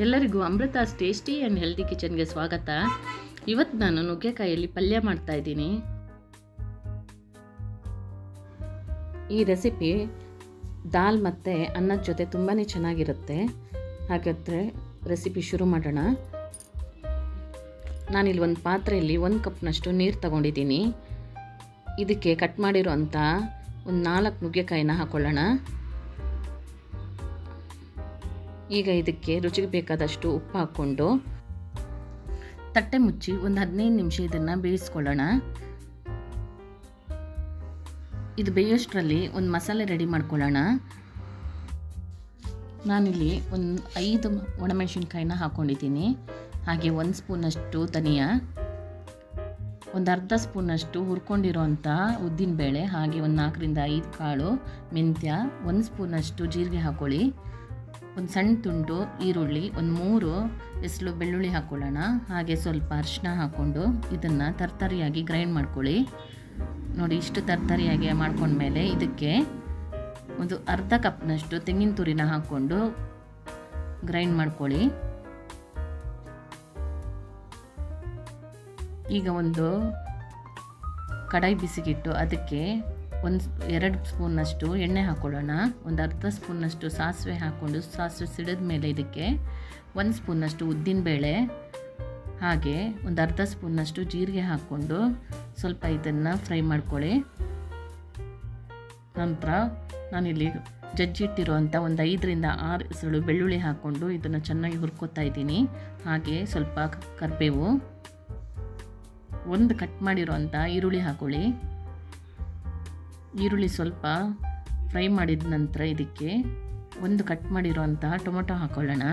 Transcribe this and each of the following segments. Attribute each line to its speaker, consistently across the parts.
Speaker 1: ಎಲ್ಲರಿಗೂ Amrutha's tasty and healthy ಕಿಚನ್ಗೆ ಸ್ವಾಗತ. ಇವತ್ತು ನಾನು ನುಗ್ಗೆಕಾಯಲ್ಲಿ ಪಲ್ಯ ಮಾಡ್ತಾ ಇದ್ದೀನಿ. ಈ ರೆಸಿಪಿ ದಾಲ್ ಮತ್ತು ಅನ್ನದ ಜೊತೆ ತುಂಬಾ ಚೆನ್ನಾಗಿರುತ್ತೆ. ಹಾಗಾದರೆ ರೆಸಿಪಿ ಶುರು ಮಾಡೋಣ. ನಾನಿಲ್ಲಿ ಒಂದು ಪಾತ್ರೆಯಲ್ಲಿ 1 ಕಪ್ನಷ್ಟು ನೀರು ತಗೊಂಡಿದ್ದೀನಿ. ಇದಕ್ಕೆ ಕಟ್ ಮಾಡಿರೋಂಥ ಒಂದು 4 ನುಗ್ಗೆಕಾಯಿನ ಹಾಕ್ಕೊಳ್ಳೋಣ. ಈಗ ಇದಕ್ಕೆ ರುಚಿಗೆ ಬೇಕಾದಷ್ಟು ಉಪ್ಪು ಹಾಕ್ಕೊಂಡು ತಟ್ಟೆ ಮುಚ್ಚಿ ಒಂದು 15 ನಿಮಿಷ ಇದನ್ನು ಬೇಯಿಸ್ಕೊಳ್ಳೋಣ. ಇದು ಬೇಯೋಷ್ಟರಲ್ಲಿ ಒಂದು ಮಸಾಲೆ ರೆಡಿ ಮಾಡ್ಕೊಳ್ಳೋಣ. ನಾನಿಲ್ಲಿ ಒಂದು 5 ಒಣಮೆಣಸಿನ್ಕಾಯಿನ ಹಾಕ್ಕೊಂಡಿದ್ದೀನಿ. ಹಾಗೆ 1 ಸ್ಪೂನಷ್ಟು ಧನಿಯಾ, ಒಂದು ಅರ್ಧ ಸ್ಪೂನಷ್ಟು ಹುರ್ಕೊಂಡಿರೋಂಥ ಉದ್ದಿನಬೇಳೆ, ಹಾಗೆ ಒಂದು 4 ರಿಂದ 5 ಕಾಳು ಮೆಂತ್ಯ, 1 ಸ್ಪೂನಷ್ಟು ಜೀರಿಗೆ ಹಾಕ್ಕೊಳ್ಳಿ, ಒಂದು ಸಣ್ಣ ತುಂಡು ಈರುಳ್ಳಿ, ಒಂದು 3 ಎಸಳು ಬೆಳ್ಳುಳ್ಳಿ ಹಾಕ್ಕೊಳ್ಳೋಣ. ಹಾಗೆ ಸ್ವಲ್ಪ ಅರಿಶಿನ ಹಾಕ್ಕೊಂಡು ಇದನ್ನು ತರ್ತರಿಯಾಗಿ ಗ್ರೈಂಡ್ ಮಾಡ್ಕೊಳ್ಳಿ. ನೋಡಿ, ಇಷ್ಟು ತರ್ತರಿಯಾಗಿ ಮಾಡ್ಕೊಂಡ್ಮೇಲೆ ಇದಕ್ಕೆ ಒಂದು ಅರ್ಧ ಕಪ್ನಷ್ಟು ತೆಂಗಿನ ತುರಿನ ಹಾಕ್ಕೊಂಡು ಗ್ರೈಂಡ್ ಮಾಡ್ಕೊಳ್ಳಿ. ಈಗ ಒಂದು ಕಡಾಯಿ ಬಿಸಿಗಿಟ್ಟು ಅದಕ್ಕೆ 2 ಸ್ಪೂನಷ್ಟು ಎಣ್ಣೆ ಹಾಕ್ಕೊಳ್ಳೋಣ. ಒಂದು ಅರ್ಧ ಸ್ಪೂನಷ್ಟು ಸಾಸಿವೆ ಹಾಕ್ಕೊಂಡು ಸಾಸಿವೆ ಸಿಡಿದ ಮೇಲೆ ಇದಕ್ಕೆ 1 ಸ್ಪೂನಷ್ಟು ಉದ್ದಿನಬೇಳೆ, ಹಾಗೆ ಒಂದು ಅರ್ಧ ಸ್ಪೂನಷ್ಟು ಜೀರಿಗೆ ಹಾಕ್ಕೊಂಡು ಸ್ವಲ್ಪ ಇದನ್ನು ಫ್ರೈ ಮಾಡ್ಕೊಳ್ಳಿ. ನಂತರ ನಾನಿಲ್ಲಿ ಜಜ್ಜಿಟ್ಟಿರುವಂಥ ಒಂದು 5 ರಿಂದ 6 ಎಸಳು ಬೆಳ್ಳುಳ್ಳಿ ಹಾಕ್ಕೊಂಡು ಇದನ್ನು ಚೆನ್ನಾಗಿ ಹುರ್ಕೋತಾ ಇದ್ದೀನಿ. ಹಾಗೆ ಸ್ವಲ್ಪ ಕರಿಬೇವು, ಒಂದು ಕಟ್ ಮಾಡಿರೋಂಥ ಈರುಳ್ಳಿ ಹಾಕ್ಕೊಳ್ಳಿ. ಈರುಳ್ಳಿ ಸ್ವಲ್ಪ ಫ್ರೈ ಮಾಡಿದ ನಂತರ ಇದಕ್ಕೆ ಒಂದು ಕಟ್ ಮಾಡಿರೋಂಥ ಟೊಮೊಟೊ ಹಾಕ್ಕೊಳ್ಳೋಣ.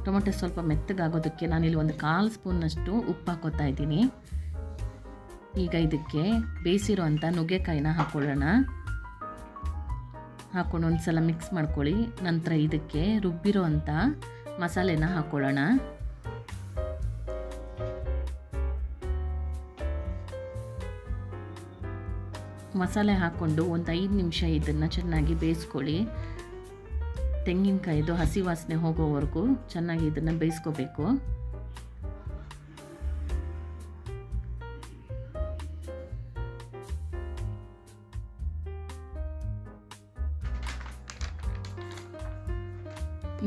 Speaker 1: ಟೊಮೊಟೊ ಸ್ವಲ್ಪ ಮೆತ್ತಗಾಗೋದಕ್ಕೆ ನಾನಿಲ್ಲಿ ಒಂದು 1/4 ಸ್ಪೂನಷ್ಟು ಉಪ್ಪು ಹಾಕೋತಾ ಇದ್ದೀನಿ. ಈಗ ಇದಕ್ಕೆ ಬೇಯಿಸಿರೋಂಥ ನುಗ್ಗೆಕಾಯಿನ ಹಾಕ್ಕೊಳ್ಳೋಣ. ಹಾಕ್ಕೊಂಡು ಒಂದು ಸಲ ಮಿಕ್ಸ್ ಮಾಡ್ಕೊಳ್ಳಿ. ನಂತರ ಇದಕ್ಕೆ ರುಬ್ಬಿರೋ ಅಂಥ ಮಸಾಲೆನ ಹಾಕ್ಕೊಳ್ಳೋಣ. ಮಸಾಲೆ ಹಾಕ್ಕೊಂಡು ಒಂದು 5 ನಿಮಿಷ ಇದನ್ನು ಚೆನ್ನಾಗಿ ಬೇಯಿಸ್ಕೊಳ್ಳಿ. ತೆಂಗಿನಕಾಯಿದು ಹಸಿ ವಾಸನೆ ಹೋಗೋವರೆಗೂ ಚೆನ್ನಾಗಿ ಇದನ್ನು ಬೇಯಿಸ್ಕೋಬೇಕು.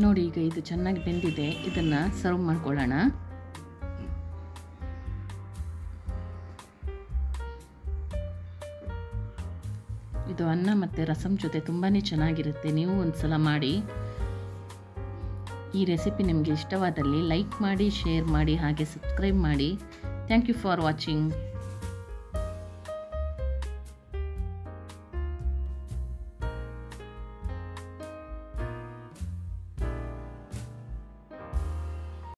Speaker 1: ನೋಡಿ, ಈಗ ಇದು ಚೆನ್ನಾಗಿ ಬೆಂದಿದೆ. ಇದನ್ನು ಸರ್ವ್ ಮಾಡ್ಕೊಳ್ಳೋಣ. ಇದು ಅನ್ನ ಮತ್ತು ರಸಂ ಜೊತೆ ತುಂಬಾ ಚೆನ್ನಾಗಿರುತ್ತೆ. ನೀವು ಒಂದು ಸಲ ಮಾಡಿ. ಈ ರೆಸಿಪಿ ನಿಮಗೆ ಇಷ್ಟವಾದಲ್ಲಿ ಲೈಕ್ ಮಾಡಿ, ಶೇರ್ ಮಾಡಿ, ಹಾಗೆ ಸಬ್ಸ್ಕ್ರೈಬ್ ಮಾಡಿ. Thank you for watching.